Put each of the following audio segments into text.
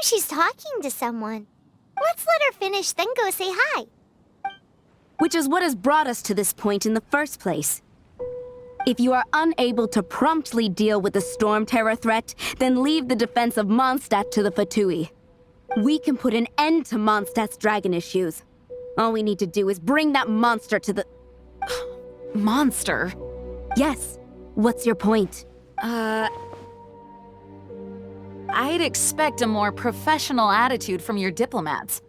seems she's talking to someone. Let's let her finish, then go say hi. Which is what has brought us to this point in the first place. If you are unable to promptly deal with the storm terror threat, then leave the defense of Mondstadt to the Fatui. We can put an end to Mondstadt's dragon issues. All we need to do is bring that monster to the... Monster? Yes. What's your point? I'd expect a more professional attitude from your diplomats.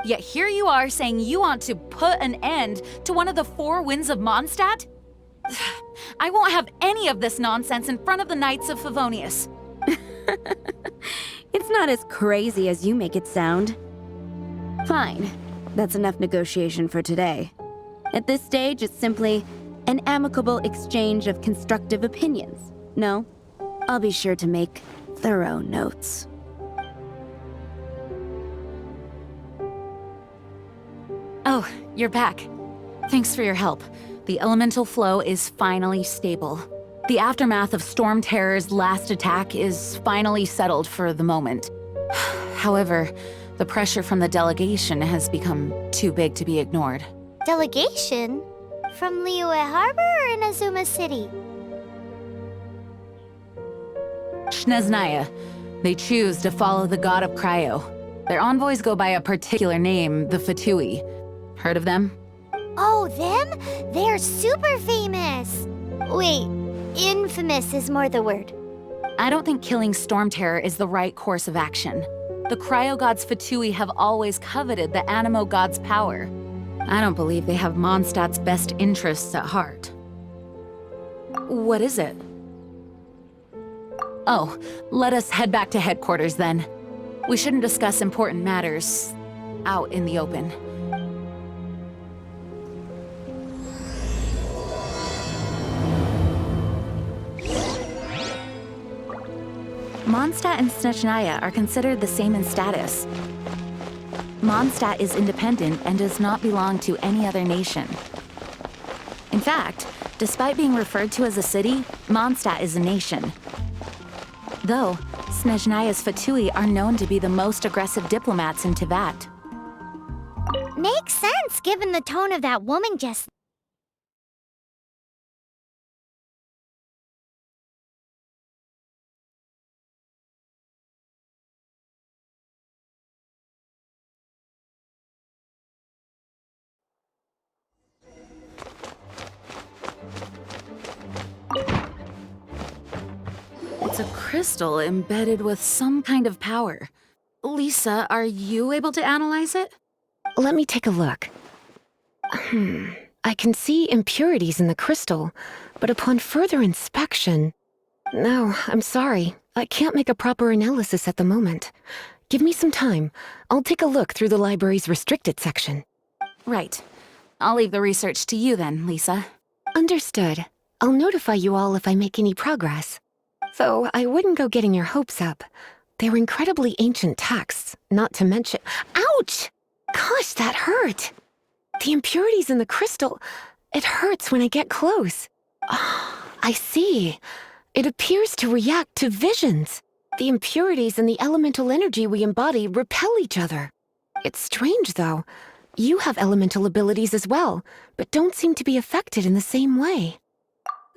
Yet here you are saying you want to put an end to one of the four winds of Mondstadt? I won't have any of this nonsense in front of the Knights of Favonius. It's not as crazy as you make it sound. Fine. That's enough negotiation for today. At this stage, it's simply an amicable exchange of constructive opinions. No? I'll be sure to make thorough notes. Oh, you're back. Thanks for your help. The elemental flow is finally stable. The aftermath of Storm Terror's last attack is finally settled for the moment. However, the pressure from the delegation has become too big to be ignored. Delegation? From Liyue Harbor or Inazuma City? Snezhnaya. They choose to follow the god of Cryo. Their envoys go by a particular name, the Fatui. Heard of them? Oh, them? They're super famous! Wait, infamous is more the word. I don't think killing Storm Terror is the right course of action. The Cryo God's Fatui have always coveted the Animo God's power. I don't believe they have Mondstadt's best interests at heart. What is it? Oh, let us head back to headquarters then. We shouldn't discuss important matters out in the open. Mondstadt and Snezhnaya are considered the same in status. Mondstadt is independent and does not belong to any other nation. In fact, despite being referred to as a city, Mondstadt is a nation. Though, Snezhnaya's Fatui are known to be the most aggressive diplomats in Teyvat. Makes sense, given the tone of that woman just... It's a crystal embedded with some kind of power. Lisa, are you able to analyze it? Let me take a look. I can see impurities in the crystal, but upon further inspection... No, I'm sorry. I can't make a proper analysis at the moment. Give me some time. I'll take a look through the library's restricted section. Right. I'll leave the research to you then, Lisa. Understood. I'll notify you all if I make any progress. Though I wouldn't go getting your hopes up. They're incredibly ancient texts, not to mention... Ouch! Gosh, that hurt! The impurities in the crystal... It hurts when I get close. Oh, I see. It appears to react to visions. The impurities and the elemental energy we embody repel each other. It's strange, though. You have elemental abilities as well, but don't seem to be affected in the same way.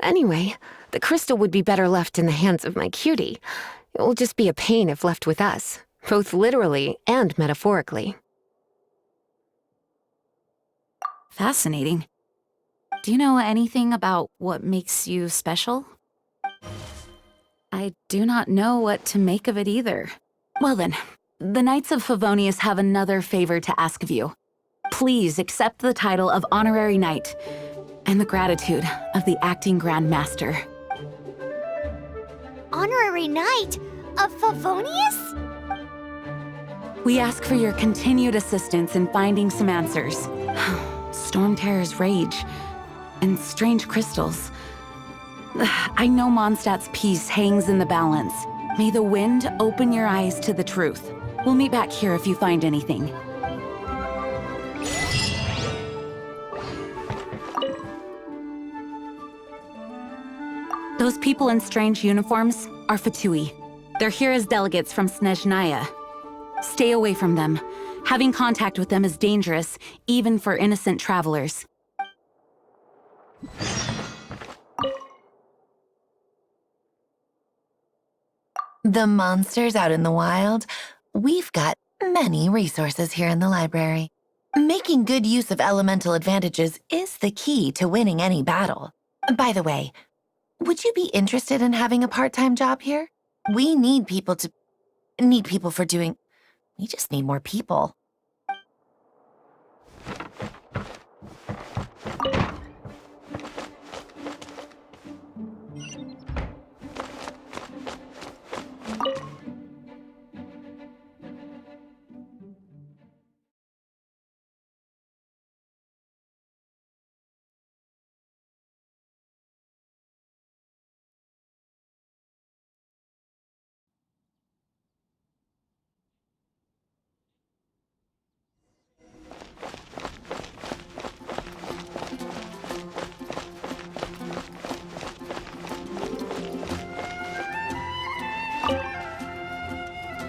Anyway, the crystal would be better left in the hands of my cutie. It will just be a pain if left with us, both literally and metaphorically. Fascinating. Do you know anything about what makes you special? I do not know what to make of it either. Well then, the Knights of Favonius have another favor to ask of you. Please accept the title of Honorary Knight and the gratitude of the Acting Grand Master. Honorary Knight of Favonius? We ask for your continued assistance in finding some answers. Storm Terror's rage and strange crystals. I know Mondstadt's peace hangs in the balance. May the wind open your eyes to the truth. We'll meet back here if you find anything. Those people in strange uniforms are Fatui. They're here as delegates from Snezhnaya. Stay away from them. Having contact with them is dangerous, even for innocent travelers. The monsters out in the wild? We've got many resources here in the library. Making good use of elemental advantages is the key to winning any battle. By the way, would you be interested in having a part-time job here? We need people for doing... We just need more people.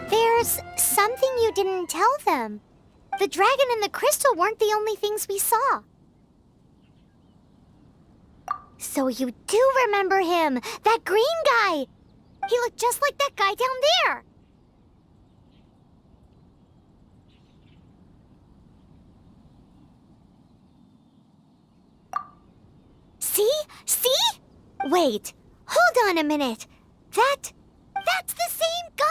There's something you didn't tell them. The dragon and the crystal weren't the only things we saw. So you do remember him, that green guy! He looked just like that guy down there! See? See? Wait, hold on a minute. That's the same guy!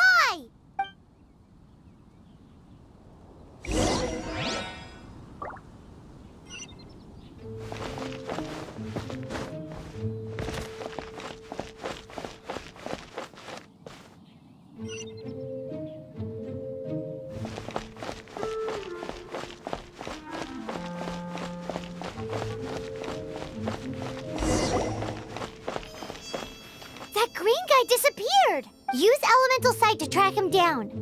That green guy disappeared! Use elemental sight to track him down.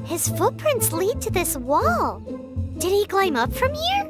His footprints lead to this wall. Did he climb up from here?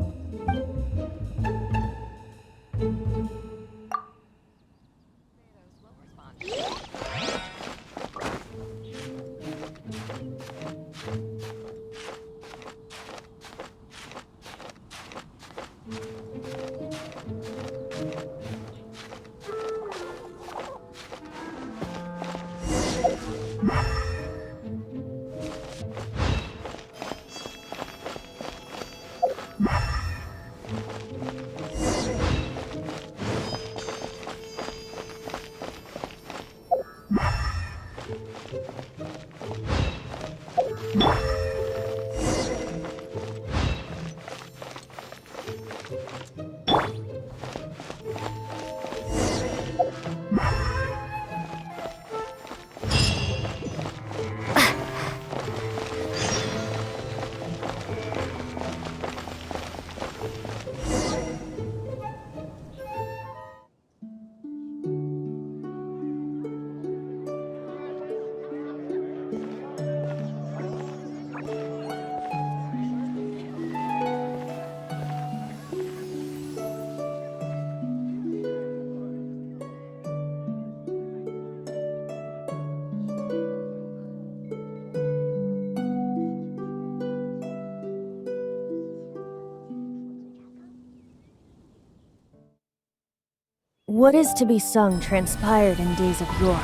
What is to be sung transpired in days of yore,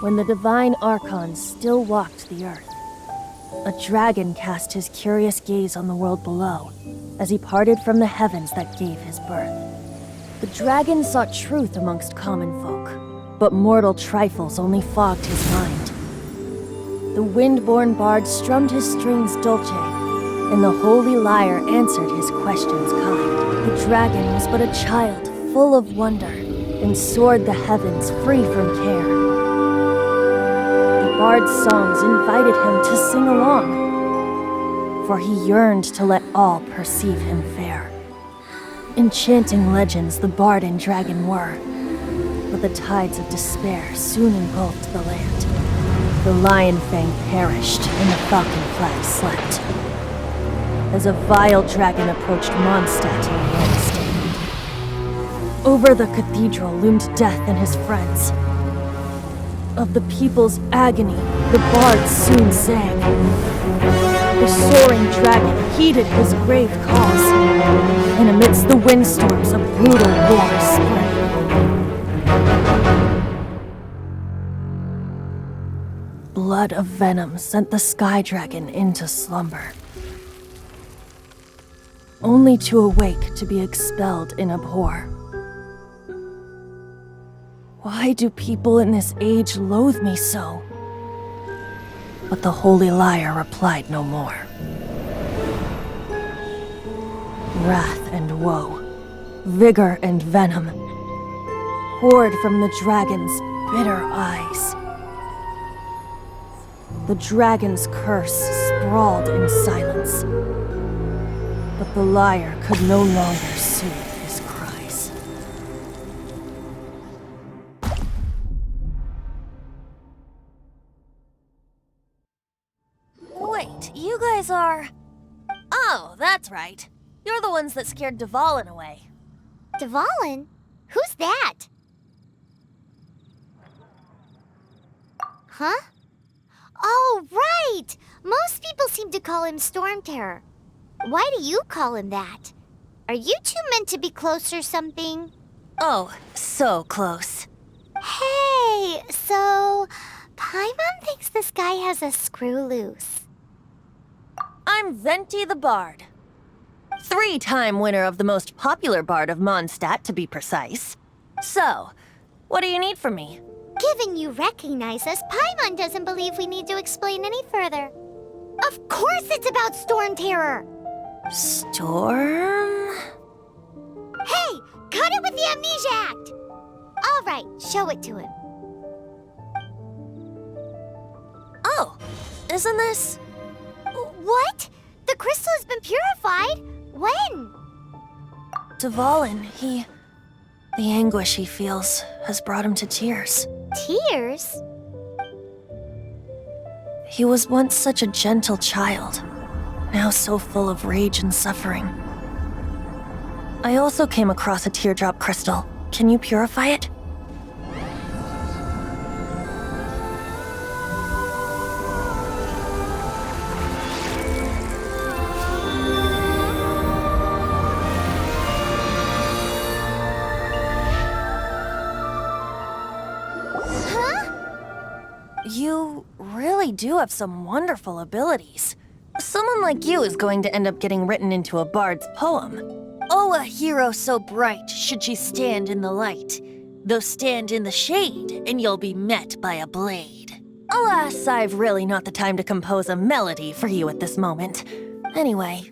when the divine archons still walked the earth. A dragon cast his curious gaze on the world below, as he parted from the heavens that gave his birth. The dragon sought truth amongst common folk, but mortal trifles only fogged his mind. The wind-born bard strummed his strings dolce, and the holy lyre answered his questions kind. The dragon was but a child, full of wonder, and soared the heavens free from care. The bard's songs invited him to sing along, for he yearned to let all perceive him fair. Enchanting legends the bard and dragon were, but the tides of despair soon engulfed the land. The lion fang perished, and the falcon flag slept, as a vile dragon approached Mondstadt in a red stand. Over the cathedral loomed death and his friends. Of the people's agony, the bard soon sang. The soaring dragon heeded his grave cause, and amidst the windstorms a brutal war spread. Blood of venom sent the sky dragon into slumber, only to awake to be expelled in abhor. Why do people in this age loathe me so? But the holy lyre replied no more. Wrath and woe, vigor and venom, poured from the dragon's bitter eyes. The dragon's curse sprawled in silence, but the lyre could no longer soothe his cries. Wait, you guys are... Oh, that's right. You're the ones that scared Dvalin away. Dvalin? Who's that? Huh? Oh, right! Most people seem to call him Storm Terror. Why do you call him that? Are you two meant to be close or something? Oh, so close. Hey, so Paimon thinks this guy has a screw loose. I'm Venti the Bard. 3-time winner of the most popular bard of Mondstadt, to be precise. So, what do you need from me? Given you recognize us, Paimon doesn't believe we need to explain any further. Of course it's about Storm Terror! Storm? Hey, cut it with the Amnesia Act! All right, show it to him. Oh, isn't this? What? The crystal has been purified? When? Dvalin, the anguish he feels has brought him to tears. Tears? He was once such a gentle child, now so full of rage and suffering. I also came across a teardrop crystal. Can you purify it? You really do have some wonderful abilities. Someone like you is going to end up getting written into a bard's poem. Oh, a hero so bright should she stand in the light, though stand in the shade, and you'll be met by a blade. Alas, I've really not the time to compose a melody for you at this moment. Anyway,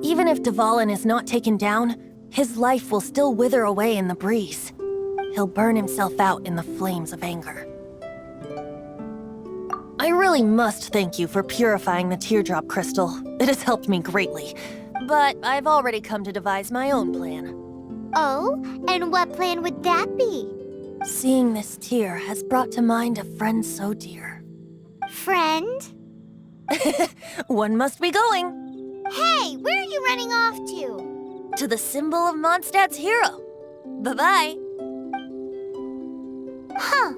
even if Dvalin is not taken down, his life will still wither away in the breeze. He'll burn himself out in the flames of anger. I really must thank you for purifying the teardrop crystal. It has helped me greatly. But I've already come to devise my own plan. Oh, and what plan would that be? Seeing this tear has brought to mind a friend so dear. Friend? One must be going. Hey, where are you running off to? To the symbol of Mondstadt's hero. Bye-bye. Huh.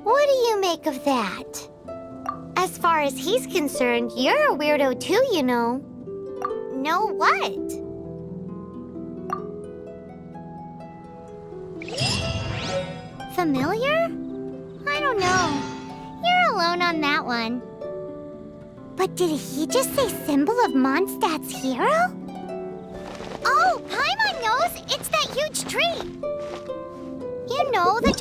What do you make of that? As far as he's concerned, you're a weirdo too, you know. Know what? Familiar? I don't know. You're alone on that one. But did he just say symbol of Mondstadt's hero? Oh, Paimon knows! It's that huge tree! You know, the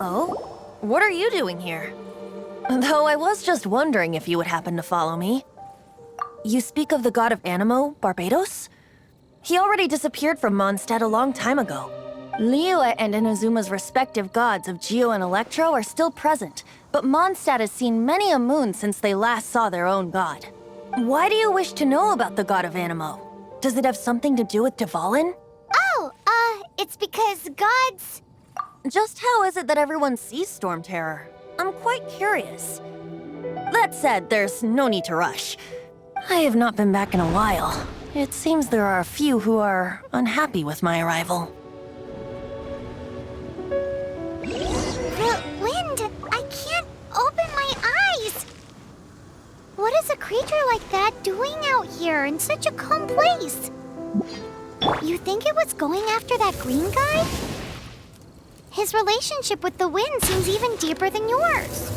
Oh? What are you doing here? Though I was just wondering if you would happen to follow me. You speak of the god of Animo, Barbados? He already disappeared from Mondstadt a long time ago. Liyue and Inazuma's respective gods of Geo and Electro are still present, but Mondstadt has seen many a moon since they last saw their own god. Why do you wish to know about the god of Animo? Does it have something to do with Dvalin? Oh, it's because gods... Just how is it that everyone sees Storm Terror? I'm quite curious. That said, there's no need to rush. I have not been back in a while. It seems there are a few who are unhappy with my arrival. The wind! I can't open my eyes! What is a creature like that doing out here in such a calm place? You think it was going after that green guy? His relationship with the wind seems even deeper than yours.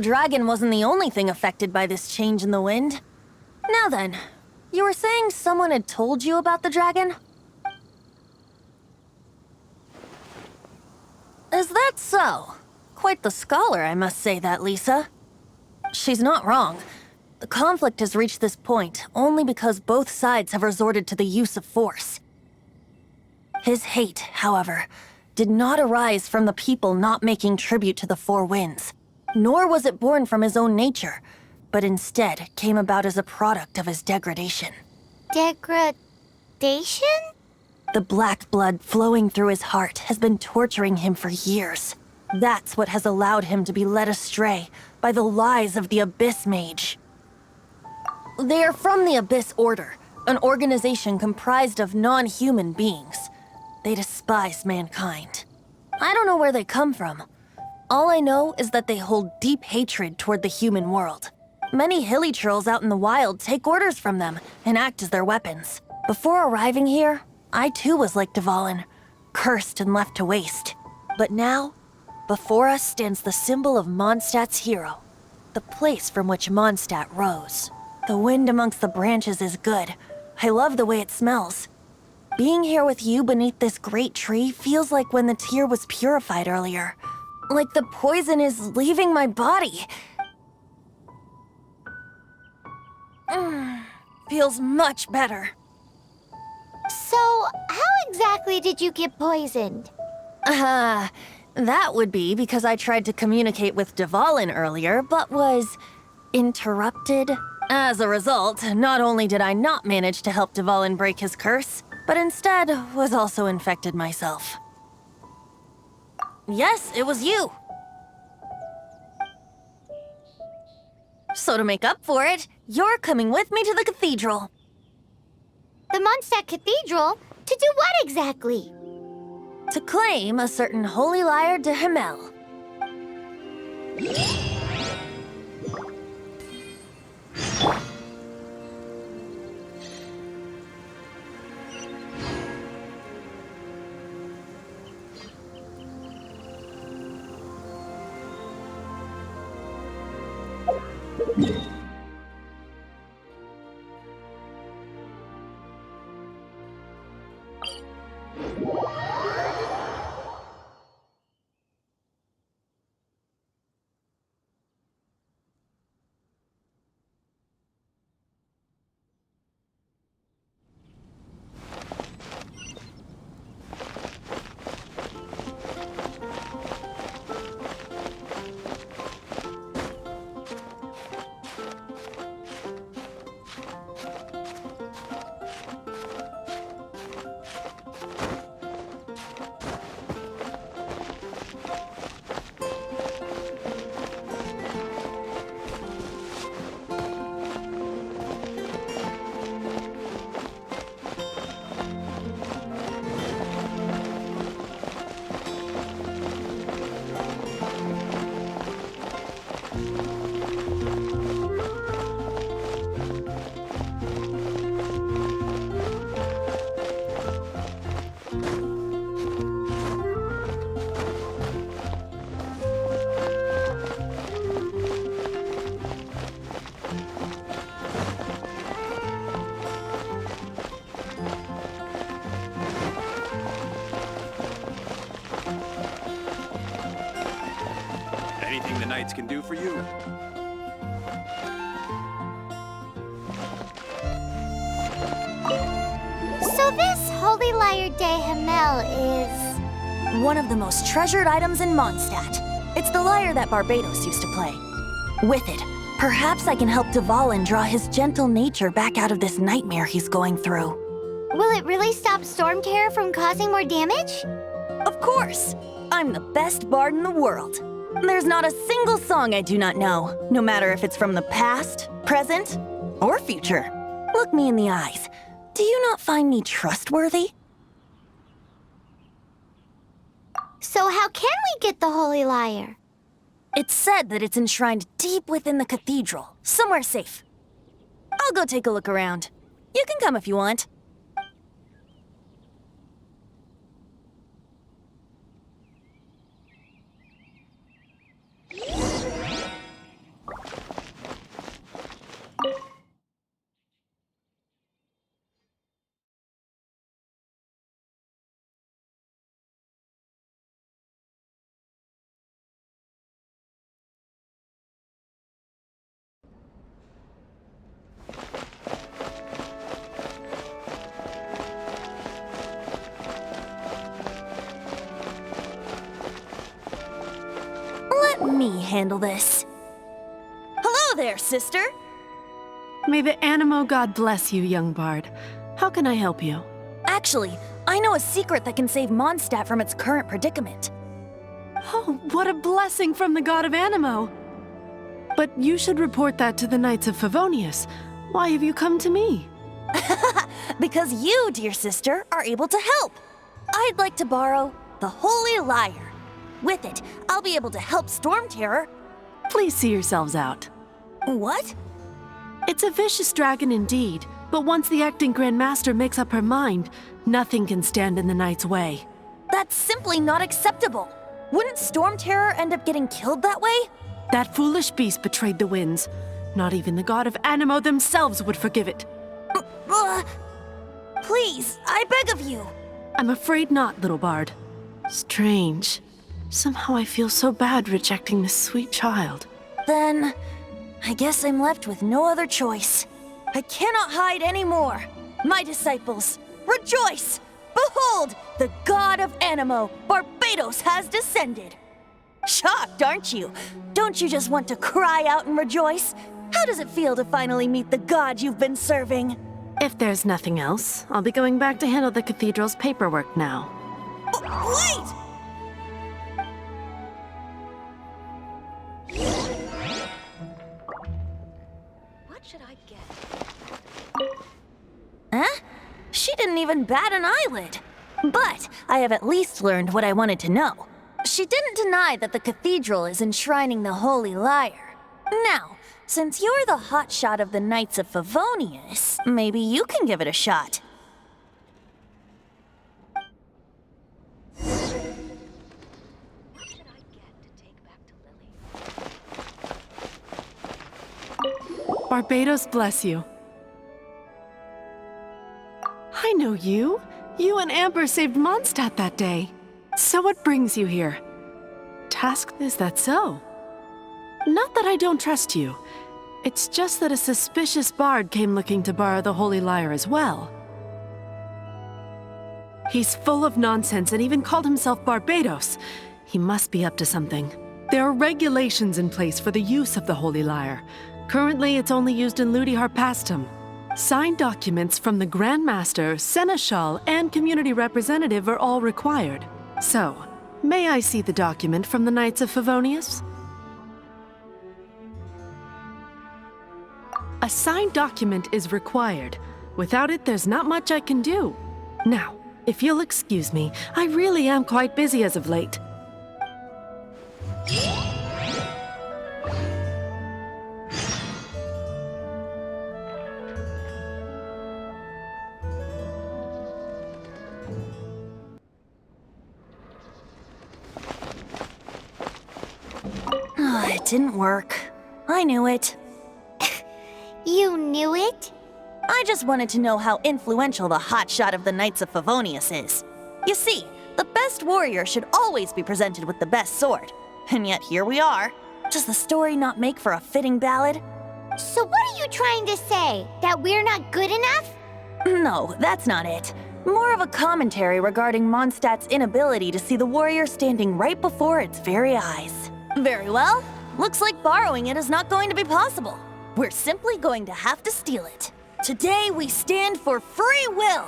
the dragon wasn't the only thing affected by this change in the wind. Now then, you were saying someone had told you about the dragon? Is that so? Quite the scholar, I must say that, Lisa. She's not wrong. The conflict has reached this point only because both sides have resorted to the use of force. His hate, however, did not arise from the people not making tribute to the Four Winds, nor was it born from his own nature, but instead came about as a product of his degradation. Degradation? The black blood flowing through his heart has been torturing him for years. That's what has allowed him to be led astray by the lies of the Abyss Mage. They are from the Abyss Order, an organization comprised of non-human beings. They despise mankind. I don't know where they come from. All I know is that they hold deep hatred toward the human world. Many hilly trolls out in the wild take orders from them and act as their weapons. Before arriving here, I too was like Dvalin, cursed and left to waste. But now, before us stands the symbol of Mondstadt's hero, the place from which Mondstadt rose. The wind amongst the branches is good. I love the way it smells. Being here with you beneath this great tree feels like when the tear was purified earlier. Like the poison is leaving my body. Feels much better. So, how exactly did you get poisoned? That would be because I tried to communicate with Dvalin earlier, but was interrupted. As a result, not only did I not manage to help Dvalin break his curse, but instead was also infected myself. Yes, it was you. So to make up for it, you're coming with me to the cathedral. The Mondstadt Cathedral? To do what exactly? To claim a certain holy lyre de Himmel. Anything the knights can do for you. So this Holy Lyre de Himmel is... One of the most treasured items in Mondstadt. It's the lyre that Barbados used to play. With it, perhaps I can help Dvalin draw his gentle nature back out of this nightmare he's going through. Will it really stop Storm Terror from causing more damage? Of course! I'm the best bard in the world. There's not a single song I do not know, no matter if it's from the past, present, or future. Look me in the eyes. Do you not find me trustworthy? So how can we get the Holy Lyre? It's said that it's enshrined deep within the cathedral, somewhere safe. I'll go take a look around. You can come if you want. handle this. Hello there, sister! May the Animo god bless you, young bard. How can I help you? Actually, I know a secret that can save Mondstadt from its current predicament. Oh, what a blessing from the god of Animo! But you should report that to the Knights of Favonius. Why have you come to me? Because you, dear sister, are able to help. I'd like to borrow the Holy Lyre. With it, I'll be able to help Storm Terror. Please see yourselves out. What? It's a vicious dragon indeed, but once the acting Grand Master makes up her mind, nothing can stand in the Knight's way. That's simply not acceptable. Wouldn't Storm Terror end up getting killed that way? That foolish beast betrayed the winds. Not even the god of Animo themselves would forgive it. Please, I beg of you. I'm afraid not, little bard. Strange. Somehow I feel so bad rejecting this sweet child. Then, I guess I'm left with no other choice. I cannot hide anymore. My disciples, rejoice! Behold, the god of Animo, Barbados, has descended. Shocked, aren't you? Don't you just want to cry out and rejoice? How does it feel to finally meet the god you've been serving? If there's nothing else, I'll be going back to handle the cathedral's paperwork now. Wait! What should I get? Huh? She didn't even bat an eyelid. But I have at least learned what I wanted to know. She didn't deny that the cathedral is enshrining the Holy Lyre. Now, since you're the hotshot of the Knights of Favonius, maybe you can give it a shot. What should I get to take back to Lily? Barbados bless you. I know you. You and Amber saved Mondstadt that day. So what brings you here? Task, is that so? Not that I don't trust you. It's just that a suspicious bard came looking to borrow the Holy Lyre as well. He's full of nonsense and even called himself Barbados. He must be up to something. There are regulations in place for the use of the Holy Lyre. Currently, it's only used in Ludi Harpastum. Signed documents from the Grand Master, Seneschal, and community representative are all required. So, may I see the document from the Knights of Favonius? A signed document is required. Without it, there's not much I can do. Now, if you'll excuse me, I really am quite busy as of late. It didn't work. I knew it. You knew it? I just wanted to know how influential the hotshot of the Knights of Favonius is. You see, the best warrior should always be presented with the best sword. And yet here we are. Does the story not make for a fitting ballad? So what are you trying to say? That we're not good enough? No, that's not it. More of a commentary regarding Mondstadt's inability to see the warrior standing right before its very eyes. Very well. Looks like borrowing it is not going to be possible. We're simply going to have to steal it. Today we stand for free will.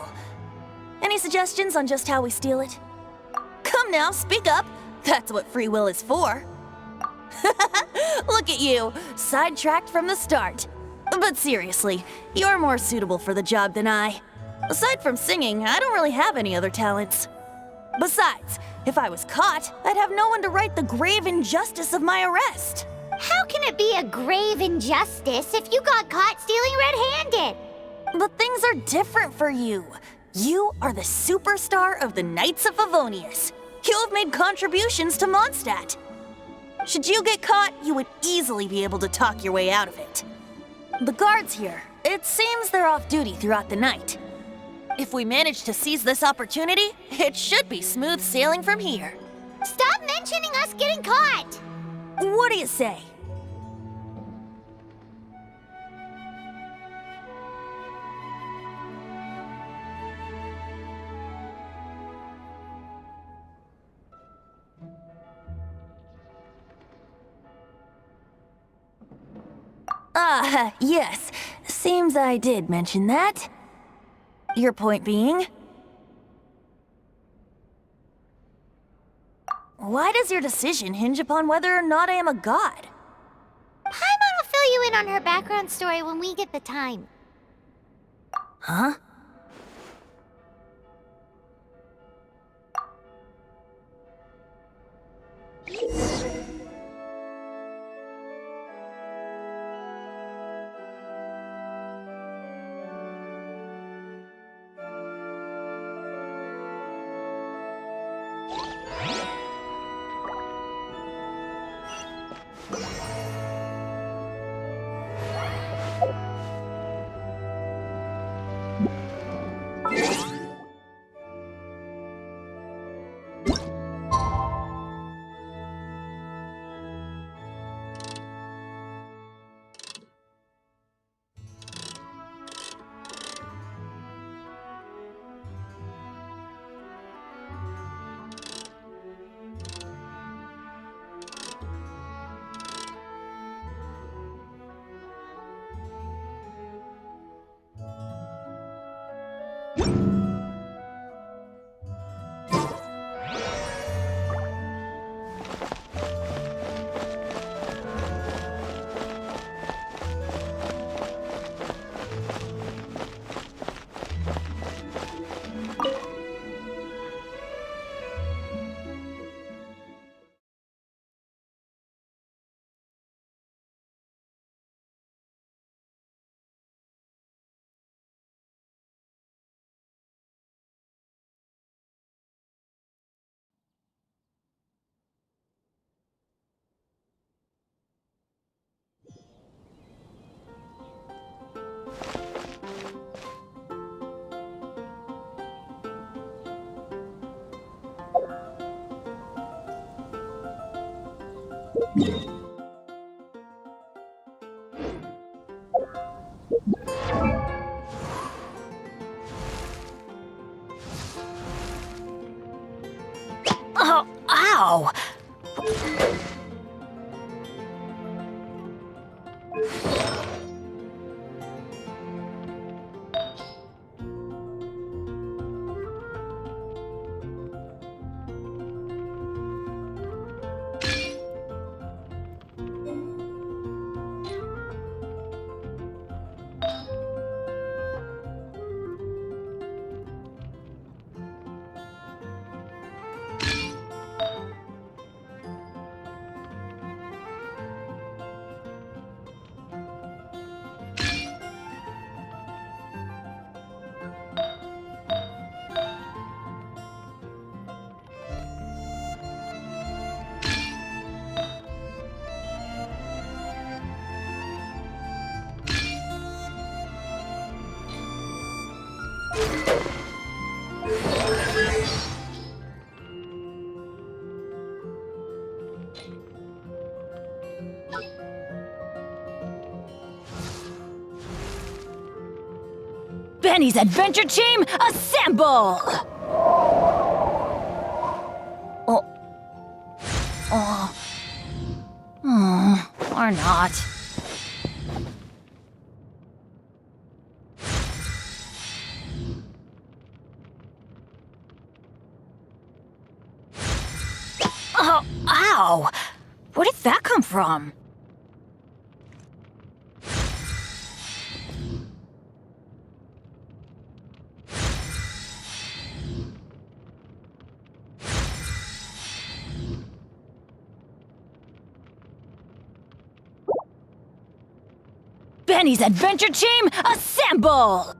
Any suggestions on just how we steal it? Come now, speak up. That's what free will is for. Look at you, sidetracked from the start. But seriously, you're more suitable for the job than I. Aside from singing, I don't really have any other talents. Besides, if I was caught, I'd have no one to right the grave injustice of my arrest. How can it be a grave injustice if you got caught stealing red-handed? But things are different for you. You are the superstar of the Knights of Favonius. You have made contributions to Mondstadt. Should you get caught, you would easily be able to talk your way out of it. The guards here, it seems they're off duty throughout the night. If we manage to seize this opportunity, it should be smooth sailing from here. Stop mentioning us getting caught! What do you say? Yes. Seems I did mention that. Your point being? Why does your decision hinge upon whether or not I am a god? Paimon will fill you in on her background story when we get the time. Huh? Oh, ow! Benny's adventure team, assemble! Or not. Oh, ow! Where did that come from? Benny's adventure team, assemble!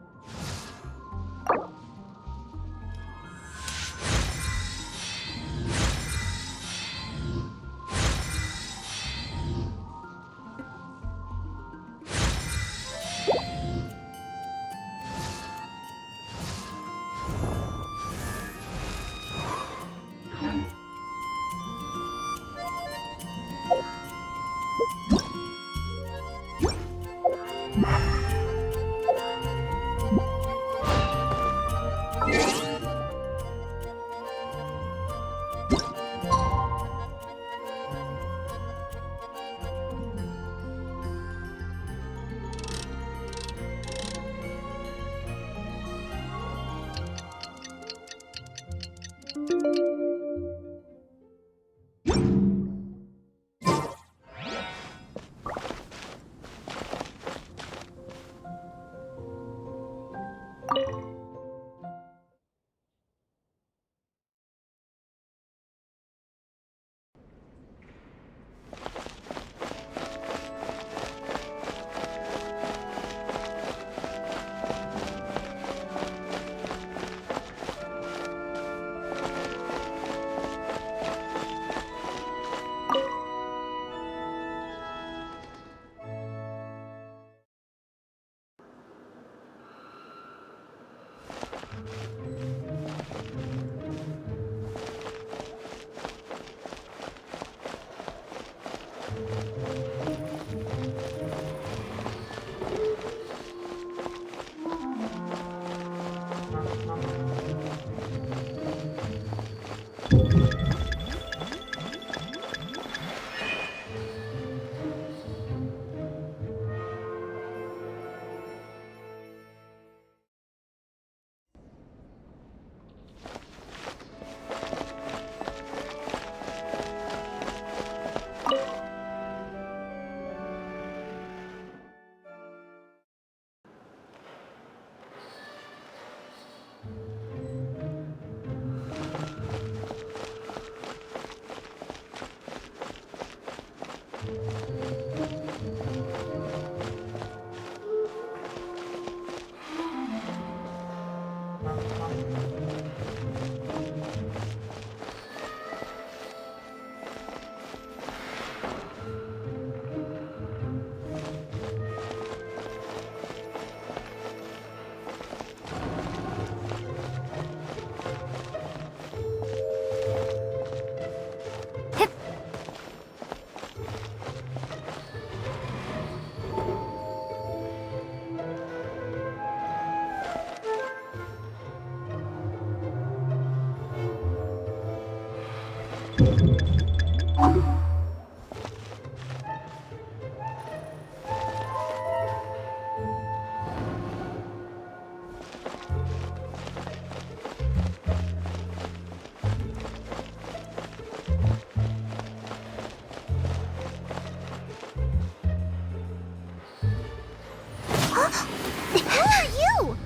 Who are you?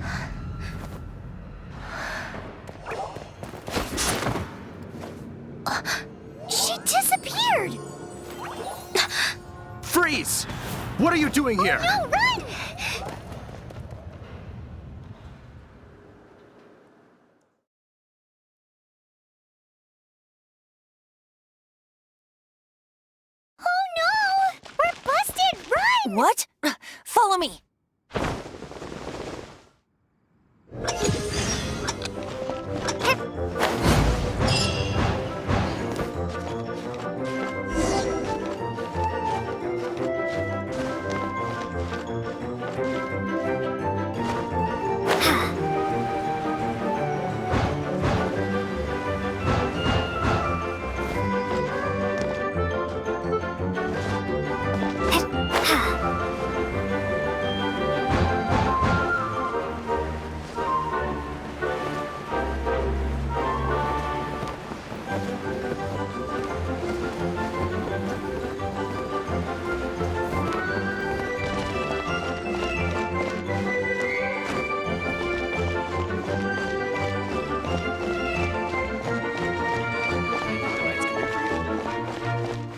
She disappeared! Freeze! What are you doing here? No, run! Oh no! We're busted! Run! What? Follow me.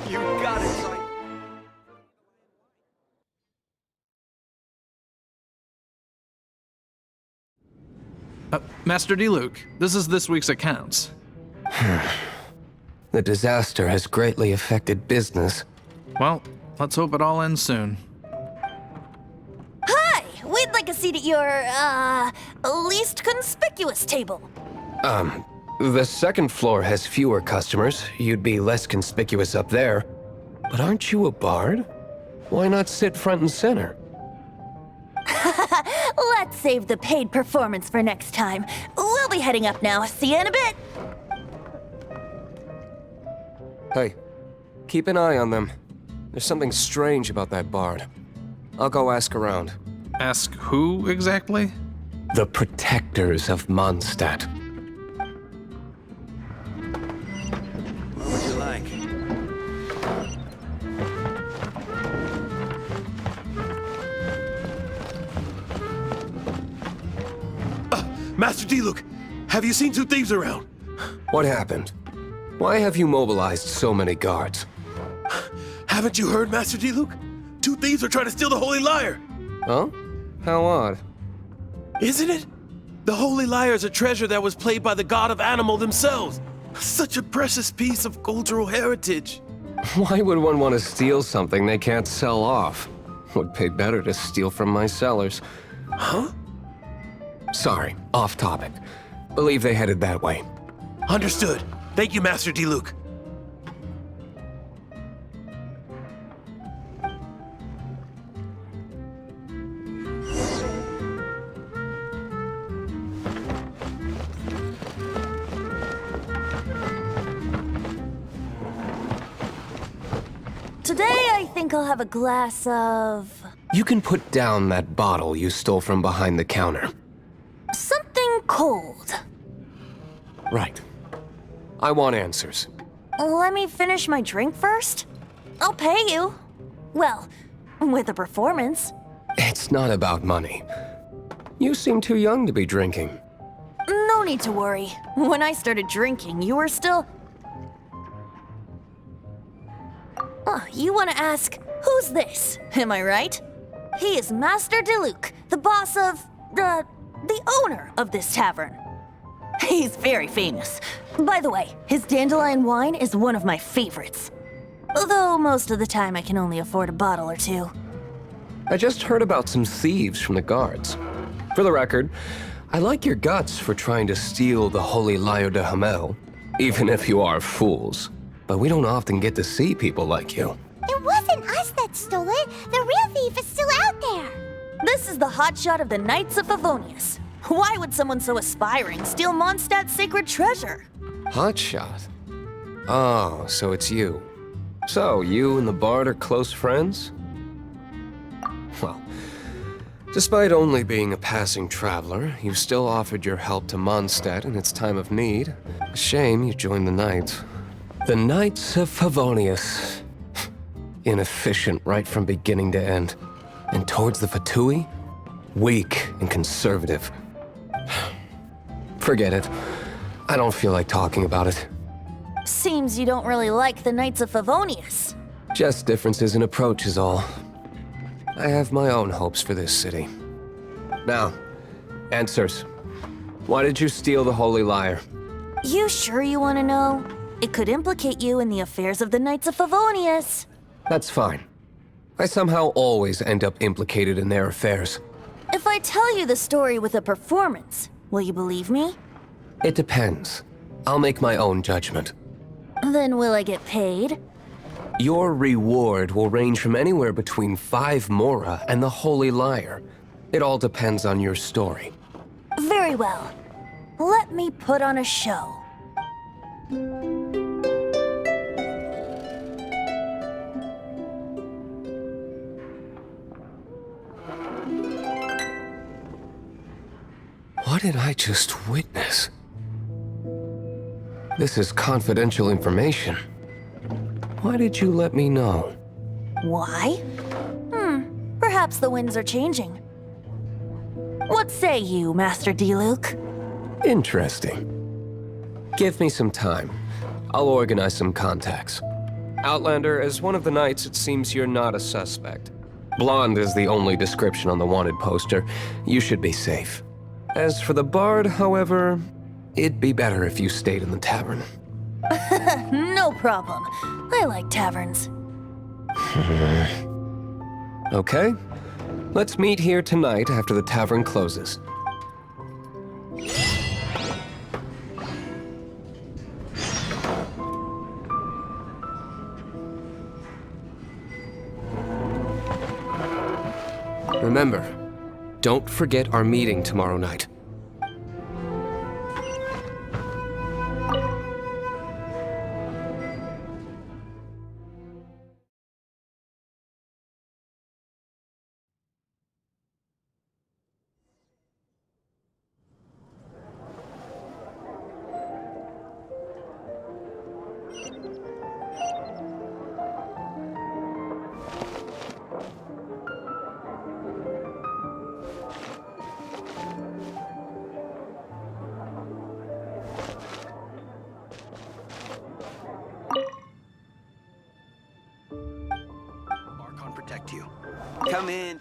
You got it, son. Master D-Luke, this is this week's accounts. The disaster has greatly affected business. Well, let's hope it all ends soon. Hi! We'd like a seat at your, least conspicuous table. The second floor has fewer customers. You'd be less conspicuous up there. But aren't you a bard? Why not sit front and center? Let's save the paid performance for next time. We'll be heading up now. See you in a bit. Hey, keep an eye on them. There's something strange about that bard. I'll go ask around. Ask who exactly? The protectors of Mondstadt. What would you like? Master D-Luke, have you seen two thieves around? What happened? Why have you mobilized so many guards? Haven't you heard, Master D-Luke? Two thieves are trying to steal the Holy Lyre. Huh? How odd. Isn't it? The Holy Lyre is a treasure that was played by the god of animal themselves. Such a precious piece of cultural heritage. Why would one want to steal something they can't sell off? Would pay better to steal from my cellars. Huh? Sorry, off topic. Believe they headed that way. Understood. Thank you, Master Diluc. Today, I think I'll have a glass of... You can put down that bottle you stole from behind the counter. something cold. Right. I want answers. Let me finish my drink first. I'll pay you. Well, with a performance. It's not about money. You seem too young to be drinking. No need to worry. When I started drinking, you were still... Oh, you want to ask, who's this? Am I right? He is Master Diluc, the boss of... the owner of this tavern. He's very famous. By the way, his dandelion wine is one of my favorites. Although most of the time I can only afford a bottle or two. I just heard about some thieves from the guards. For the record, I like your guts for trying to steal the Holy Lyre de Hamel, even if you are fools. But we don't often get to see people like you. It wasn't us that stole it. The real thief is still out there. This is the hotshot of the Knights of Favonius. Why would someone so aspiring steal Mondstadt's sacred treasure? Hotshot? Oh, so it's you. So, you and the Bard are close friends? Well, despite only being a passing traveler, you still offered your help to Mondstadt in its time of need. A shame you joined the Knights. The Knights of Favonius. Inefficient right from beginning to end. And towards the Fatui, weak and conservative. Forget it. I don't feel like talking about it. Seems you don't really like the Knights of Favonius. Just differences in approach is all. I have my own hopes for this city. Now, answers. Why did you steal the Holy Lyre? You sure you want to know? It could implicate you in the affairs of the Knights of Favonius. That's fine. I somehow always end up implicated in their affairs. If I tell you the story with a performance, will you believe me? It depends. I'll make my own judgment. Then will I get paid? Your reward will range from anywhere between 5 mora and the Holy Lyre. It all depends on your story. Very well. Let me put on a show. What did I just witness? This is confidential information. Why did you let me know? Why? Perhaps the winds are changing. What say you, Master Diluc? Interesting. Give me some time. I'll organize some contacts. Outlander, as one of the knights, it seems you're not a suspect. Blonde is the only description on the wanted poster. You should be safe. As for the Bard, however, it'd be better if you stayed in the tavern. No problem. I like taverns. Okay. Let's meet here tonight after the tavern closes. Remember, don't forget our meeting tomorrow night. Protect you. Come in.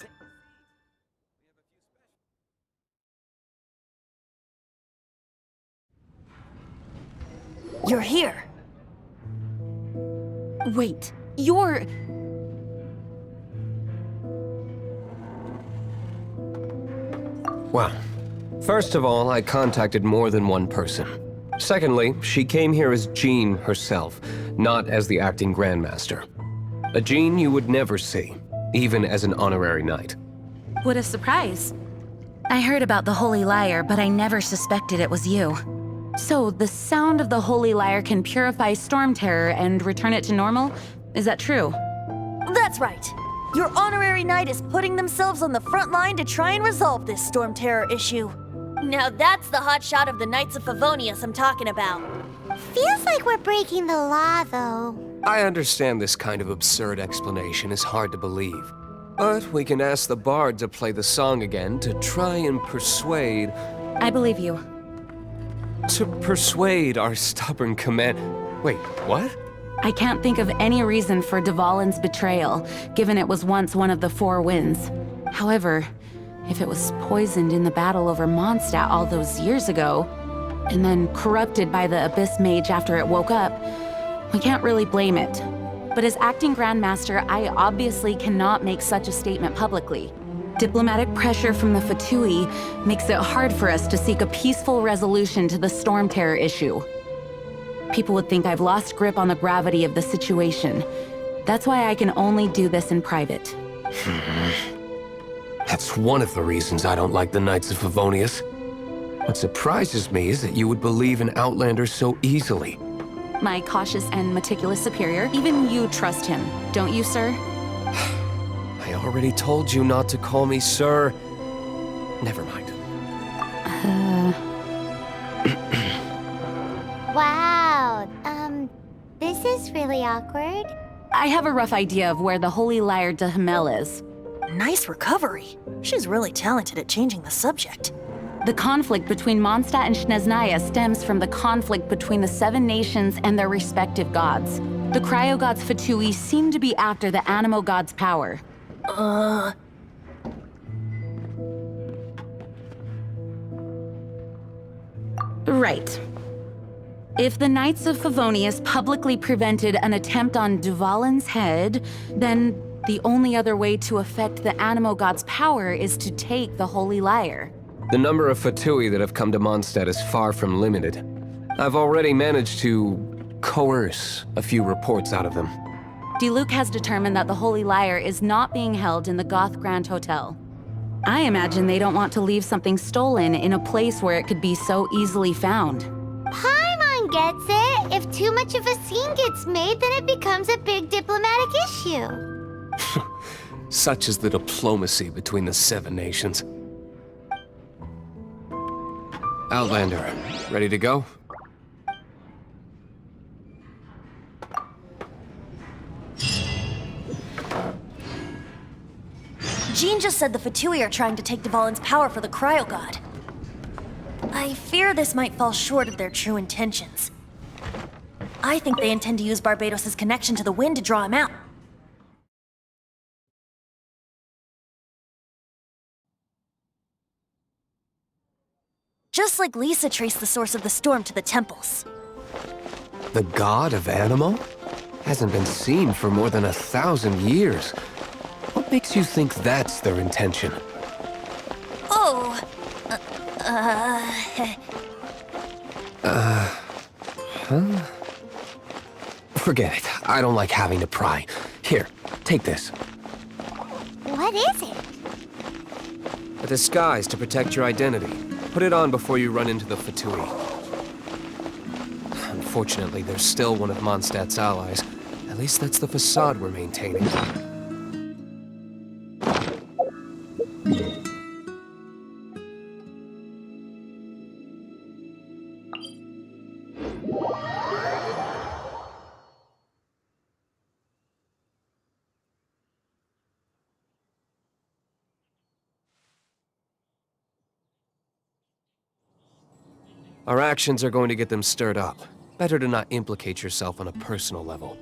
You're here. Wait, you're... Well, First of all, I contacted more than one person. Secondly, she came here as Jean herself, not as the acting Grandmaster. A Jean you would never see, even as an honorary knight. What a surprise. I heard about the Holy Lyre, but I never suspected it was you. So, the sound of the Holy Lyre can purify Storm Terror and return it to normal? Is that true? That's right. Your honorary knight is putting themselves on the front line to try and resolve this Storm Terror issue. Now that's the hotshot of the Knights of Favonius I'm talking about. Feels like we're breaking the law, though. I understand this kind of absurd explanation is hard to believe. But we can ask the bard to play the song again to try and persuade... I believe you. To persuade our stubborn command... Wait, what? I can't think of any reason for Dvalin's betrayal, given it was once one of the Four Winds. However, if it was poisoned in the battle over Mondstadt all those years ago, and then corrupted by the Abyss Mage after it woke up, we can't really blame it. But as acting Grandmaster, I obviously cannot make such a statement publicly. Diplomatic pressure from the Fatui makes it hard for us to seek a peaceful resolution to the Storm Terror issue. People would think I've lost grip on the gravity of the situation. That's why I can only do this in private. That's one of the reasons I don't like the Knights of Favonius. What surprises me is that you would believe in Outlanders so easily. My cautious and meticulous superior, even you trust him, don't you, sir? I already told you not to call me sir. Never mind. Wow, this is really awkward. I have a rough idea of where the Holy Lyre de Himmel is. Nice recovery. She's really talented at changing the subject. The conflict between Mondstadt and Snezhnaya stems from the conflict between the Seven Nations and their respective gods. The cryo-gods Fatui seem to be after the Animo god's power. Right. If the Knights of Favonius publicly prevented an attempt on Dvalin's head, then the only other way to affect the Animo god's power is to take the Holy Lyre. The number of Fatui that have come to Mondstadt is far from limited. I've already managed to coerce a few reports out of them. Diluc has determined that the Holy Lyre is not being held in the Goth Grand Hotel. I imagine they don't want to leave something stolen in a place where it could be so easily found. Paimon gets it. If too much of a scene gets made, then it becomes a big diplomatic issue. Such is the diplomacy between the Seven Nations. Outlander, ready to go? Jean just said the Fatui are trying to take Dvalin's power for the Cryo God. I fear this might fall short of their true intentions. I think they intend to use Barbados' connection to the wind to draw him out. Just like Lisa traced the source of the storm to the temples. The god of Animo? Hasn't been seen for more than 1,000 years. What makes you think that's their intention? Oh, Forget it. I don't like having to pry. Here, take this. What is it? A disguise to protect your identity. Put it on before you run into the Fatui. Unfortunately, there's still one of Mondstadt's allies. At least that's the facade we're maintaining. Our actions are going to get them stirred up. Better to not implicate yourself on a personal level.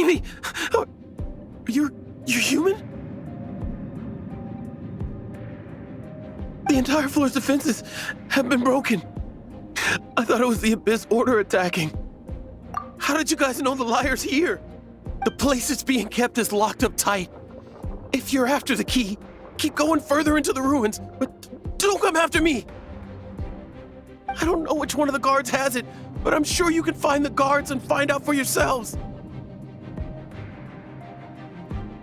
me! You're human? The entire floor's defenses have been broken. I thought it was the Abyss Order attacking. How did you guys know the liar's here? The place it's being kept is locked up tight. If you're after the key, keep going further into the ruins, but don't come after me. I don't know which one of the guards has it, but I'm sure you can find the guards and find out for yourselves.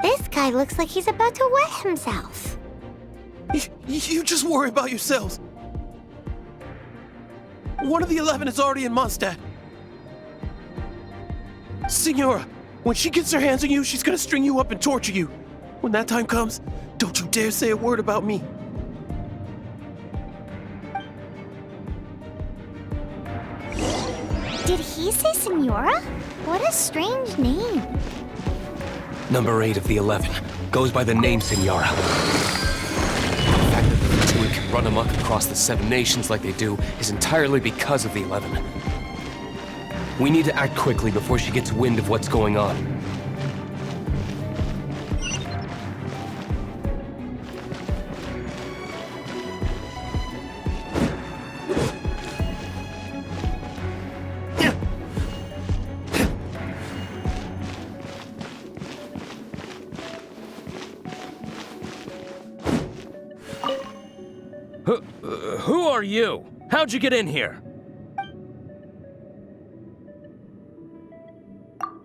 This guy looks like he's about to wet himself. You just worry about yourselves. One of the 11 is already in Mondstadt. Signora, when she gets her hands on you, she's gonna string you up and torture you. When that time comes, don't you dare say a word about me. Did he say Senora? What a strange name. Number 8 of the 11 goes by the name Senora. The fact that the Fatui can run amok across the 7 nations like they do is entirely because of the 11. We need to act quickly before she gets wind of what's going on. Who are you? How'd you get in here?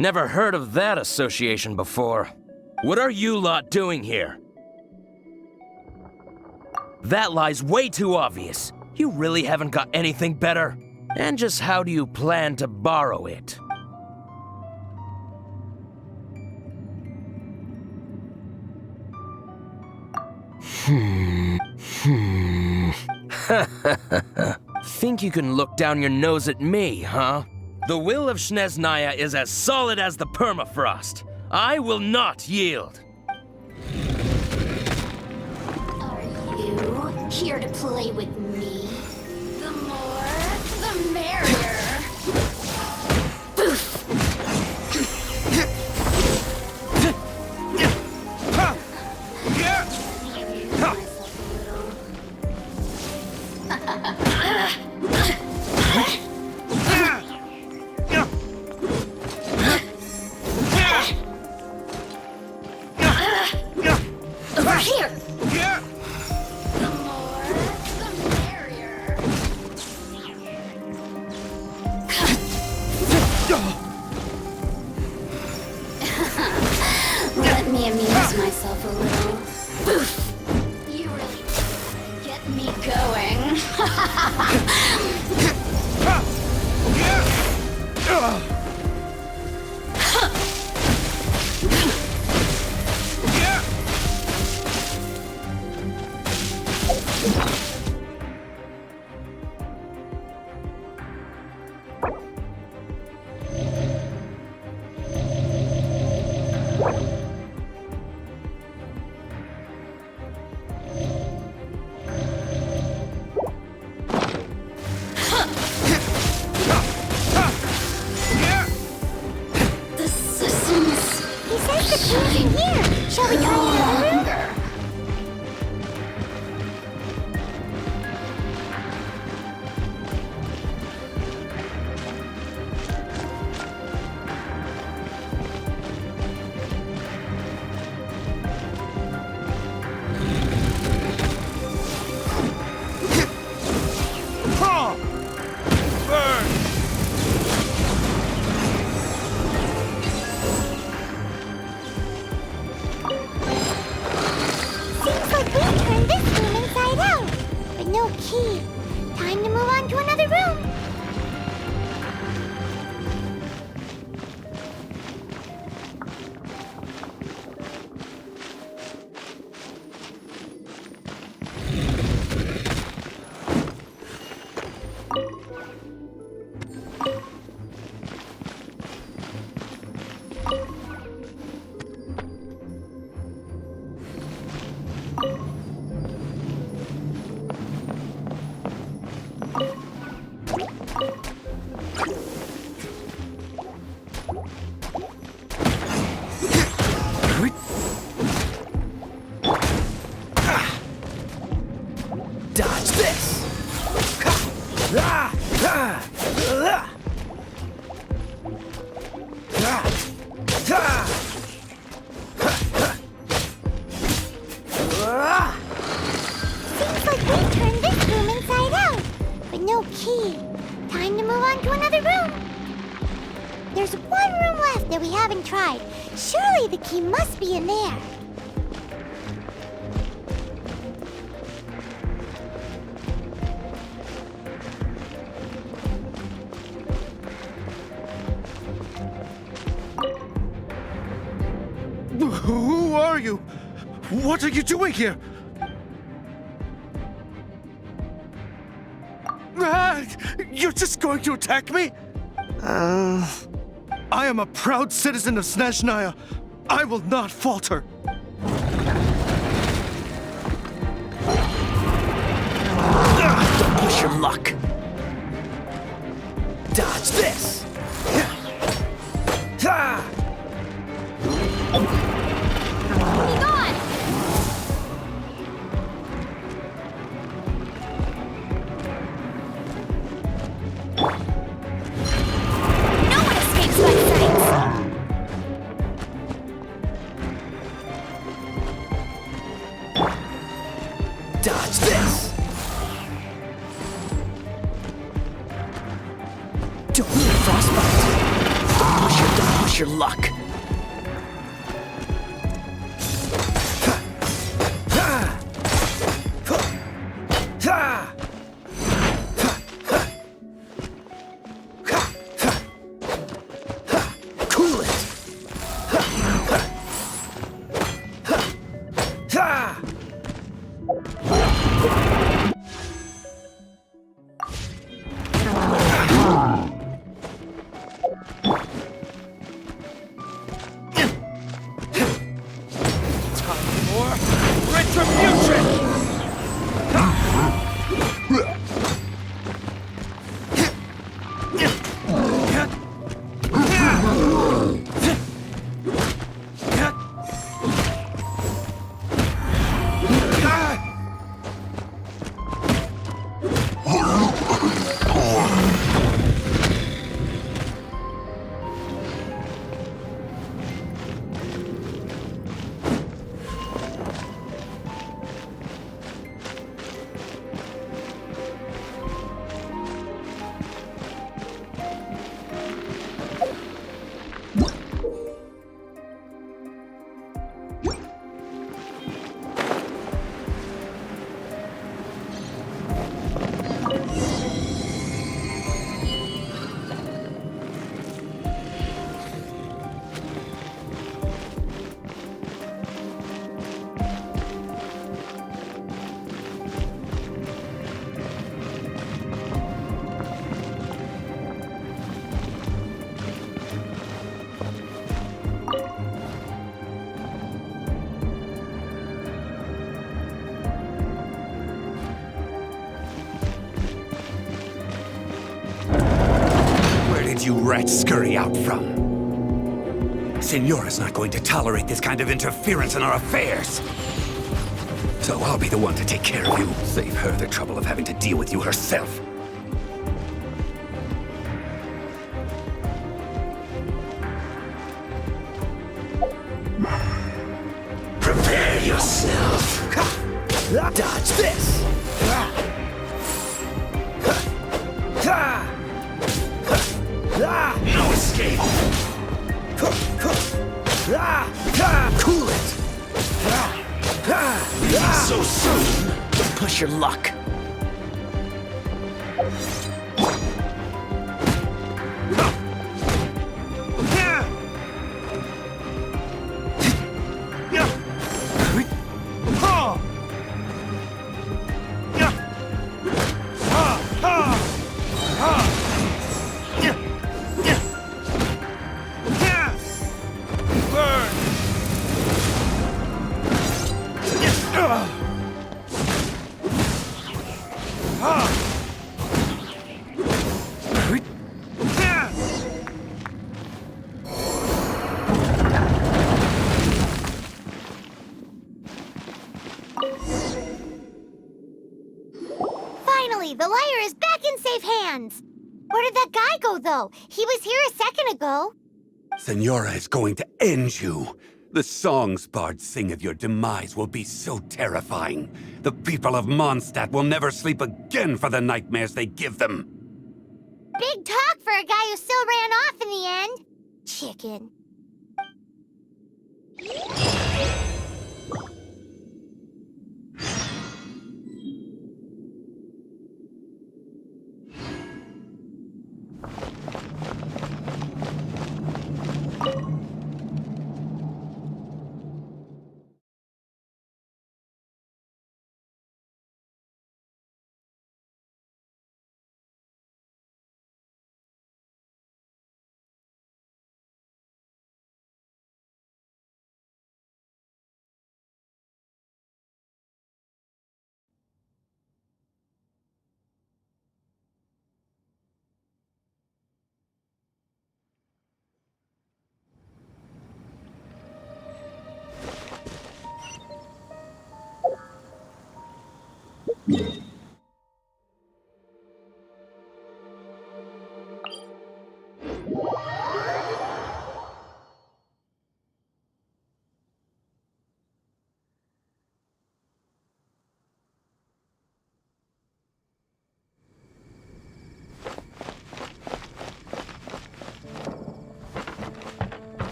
Never heard of that association before. What are you lot doing here? That lie's way too obvious. You really haven't got anything better? And just how do you plan to borrow it? Think you can look down your nose at me, huh? The will of Snezhnaya is as solid as the permafrost. I will not yield. Are you here to play with me? The more, the merrier. Over here! The more, the merrier. Let me amuse myself a little. You really get me going. The systems. He says the key's in here. Shall we try another room? one room left that we haven't tried. Surely the key must be in there. Who are you? What are you doing here? You're just going to attack me? I am a proud citizen of Snezhnaya. I will not falter. Don't push your luck. Dodge this. Be gone! No one escapes my sight! Dodge this. Don't need a frostbite. Don't push your luck. Cool it. You rats scurry out from? Signora's not going to tolerate this kind of interference in our affairs. So I'll be the one to take care of you. Save her the trouble of having to deal with you herself. Prepare yourself. Dodge this. No escape. Cool it. So soon. Don't push your luck. Finally, the lyre is back in safe hands. Where did that guy go, though? He was here a second ago. Signora is going to end you. The songs bards sing of your demise will be so terrifying. The people of Mondstadt will never sleep again for the nightmares they give them. Big talk for a guy who still ran off in the end. chicken.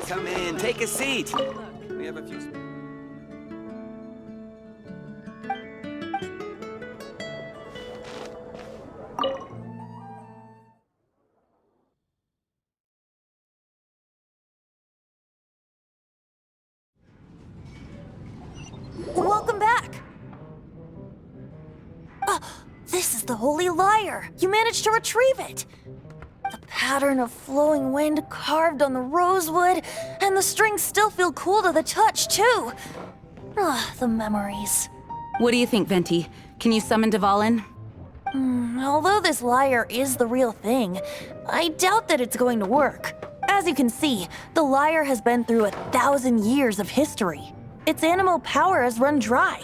Come in, take a seat. We have a few... Welcome back! This is the Holy Lyre! You managed to retrieve it! The pattern of flowing wind carved on the rosewood, and the strings still feel cool to the touch, too! The memories. What do you think, Venti? Can you summon Dvalin? Although this lyre is the real thing, I doubt that it's going to work. As you can see, the lyre has been through 1,000 years of history. Its animal power has run dry.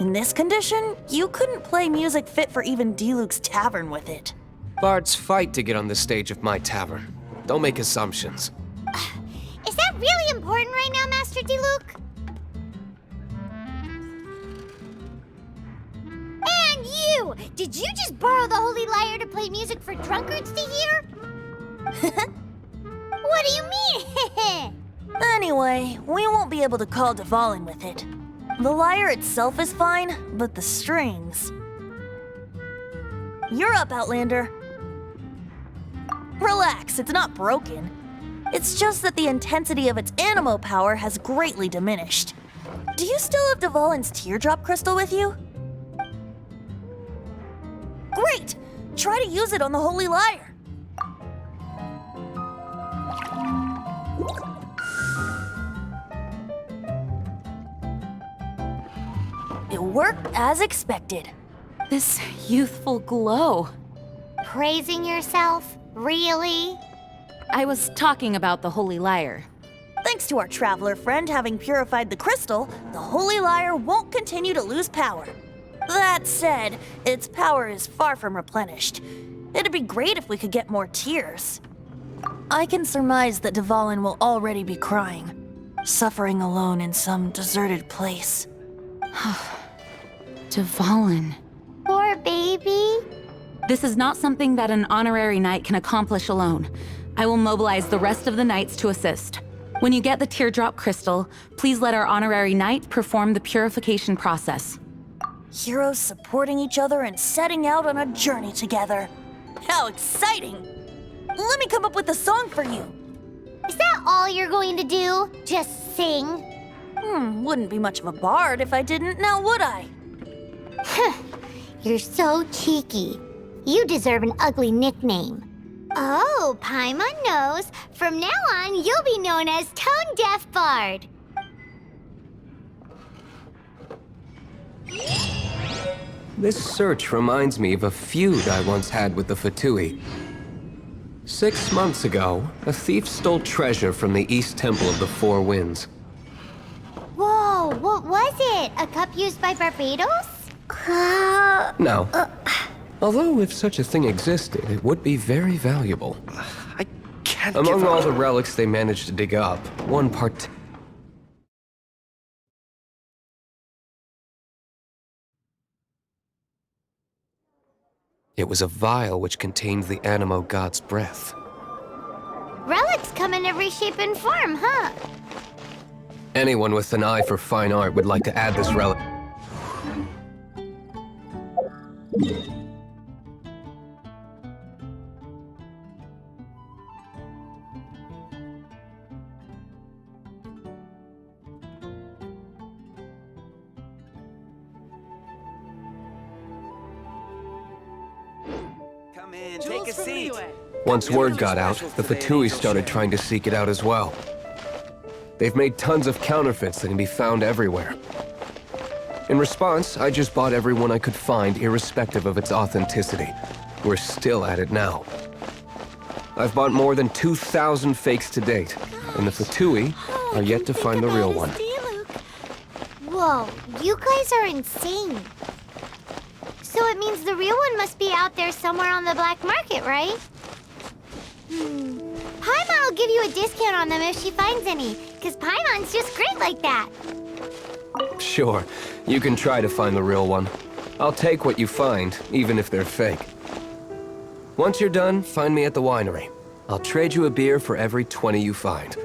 In this condition, you couldn't play music fit for even Diluc's tavern with it. Bards fight to get on the stage of my tavern. Don't make assumptions. Is that really important right now, Master Diluc? And you! Did you just borrow the Holy Lyre to play music for drunkards to hear? What do you mean? Anyway, we won't be able to call Dvalin with it. The lyre itself is fine, but the strings... You're up, Outlander. Relax, it's not broken. It's just that the intensity of its animo power has greatly diminished. Do you still have Dvalin's teardrop crystal with you? Great! Try to use it on the Holy Lyre. It worked as expected. This youthful glow. Praising yourself? Really? I was talking about the Holy Lyre. Thanks to our traveler friend having purified the crystal, the Holy Lyre won't continue to lose power. That said, its power is far from replenished. It'd be great if we could get more tears. I can surmise that Dvalin will already be crying, suffering alone in some deserted place. Dvalin. Poor baby. This is not something that an honorary knight can accomplish alone. I will mobilize the rest of the knights to assist. When you get the teardrop crystal, please let our honorary knight perform the purification process. Heroes supporting each other and setting out on a journey together. How exciting! Let me come up with a song for you. Is that all you're going to do? Just sing? Wouldn't be much of a bard if I didn't, now would I? You're so cheeky. You deserve an ugly nickname. Oh, Paimon knows. From now on, you'll be known as Tone Deaf Bard. This search reminds me of a feud I once had with the Fatui. 6 months ago, a thief stole treasure from the East Temple of the Four Winds. Whoa, what was it? A cup used by Barbados? No. Although if such a thing existed, it would be very valuable. I can't Among give all up. the relics they managed to dig up, one part... It was a vial which contained the Animo god's breath. Relics come in every shape and form, huh? Anyone with an eye for fine art would like to add this relic. Come in, take a seat. Once word got out, the Fatui started trying to seek it out as well. They've made tons of counterfeits that can be found everywhere. In response, I just bought everyone I could find, irrespective of its authenticity. We're still at it now. I've bought more than 2,000 fakes to date, and the Fatui are yet to find the real one. Whoa, you guys are insane. So it means the real one must be out there somewhere on the black market, right? Paimon will give you a discount on them if she finds any, because Paimon's just great like that. Sure, you can try to find the real one. I'll take what you find, even if they're fake. Once you're done, find me at the winery. I'll trade you a beer for every 20 you find.